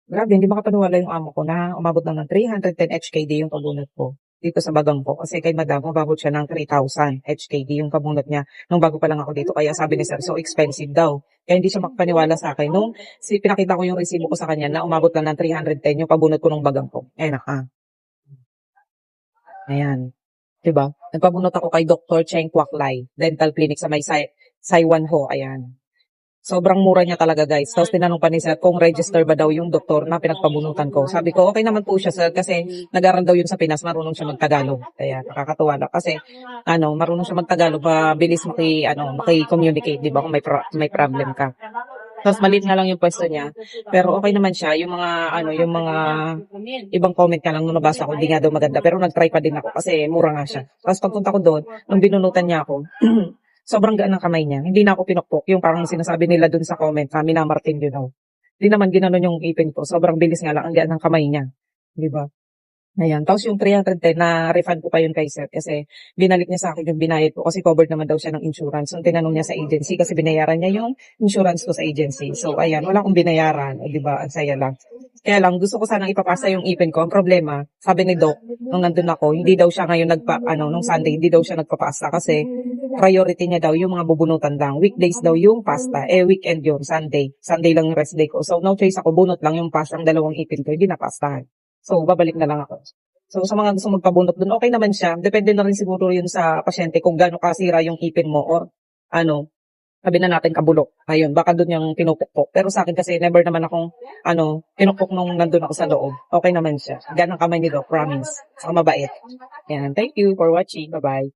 Grabe, hindi makapaniwala yung amo ko na umabot na ng 310 HKD yung pabunot ko dito sa bagang ko. Kasi kay madam, umabot siya ng 3,000 HKD yung pabunot niya nung bago pa lang ako dito. Kaya sabi ni sir, so expensive daw. Kaya hindi siya makapaniwala sa akin. Nung pinakita ko yung resibo ko sa kanya na umabot lang ng 310 yung pabunot ko nung bagang ko. Ayan. Diba? Nagpabunot ako kay Dr. Cheng Kwak Lai Dental Clinic sa may Saiwan Ho. Ayan. Sobrang mura niya talaga guys. Tapos tinanong pa ni sir kung register ba daw yung doktor na pinagpabunutan ko. Sabi ko, okay naman po siya sir kasi nag-aral daw yun sa Pinas, marunong siya magtagalog. Kaya nakakatuwa lang kasi marunong siya magtagalog, mabilis maki-communicate, di ba, kung may problem ka. Tapos maliit nga lang yung pwesto niya. Pero okay naman siya. Yung mga ibang comment ka lang nung nabasa ko, hindi nga daw maganda. Pero nag-try pa din ako kasi mura nga siya. Tapos pagpunta ko doon, nung binunutan niya ako, sobrang gaan ng kamay niya. Hindi na ako pinukpok. Yung parang sinasabi nila dun sa comment, kami na Martin yun daw. Hindi naman ginanon yung ipin ko. Sobrang bilis nga lang. Ang gaan ng kamay niya. Di ba? Ayan. Tapos yung 310 na refund ko pa yun kay sir kasi binalik niya sa akin yung binayad ko kasi covered naman daw siya ng insurance. Yung tinanong niya sa agency kasi binayaran niya yung insurance ko sa agency. So ayan, wala akong binayaran. Di ba? Ang saya lang. Kaya lang, gusto ko sanang ipapasa yung ipin ko. Ang problema, sabi ni Doc, nung nandun ako, hindi daw siya ngayon nung Sunday, hindi daw siya nagpapasta kasi priority niya daw yung mga bubunutan lang. Weekdays daw yung pasta. Weekend yun, Sunday. Sunday lang yung rest day ko. So, no choice ako, bunot lang yung pasta, ang dalawang ipin ko, hindi napastahan. So, babalik na lang ako. So, sa mga gusto magpabunot dun, okay naman siya. Depende na rin siguro yun sa pasyente kung gaano kasira yung ipin mo or sabi na natin kabulok. Ayun, baka dun yung pinupukpok. Pero sa akin kasi never naman akong pinupok nung nandun ako sa loob. Okay naman siya. Ganang kamay ni Doc, promise. Saka mabait. Yan, thank you for watching. Bye-bye.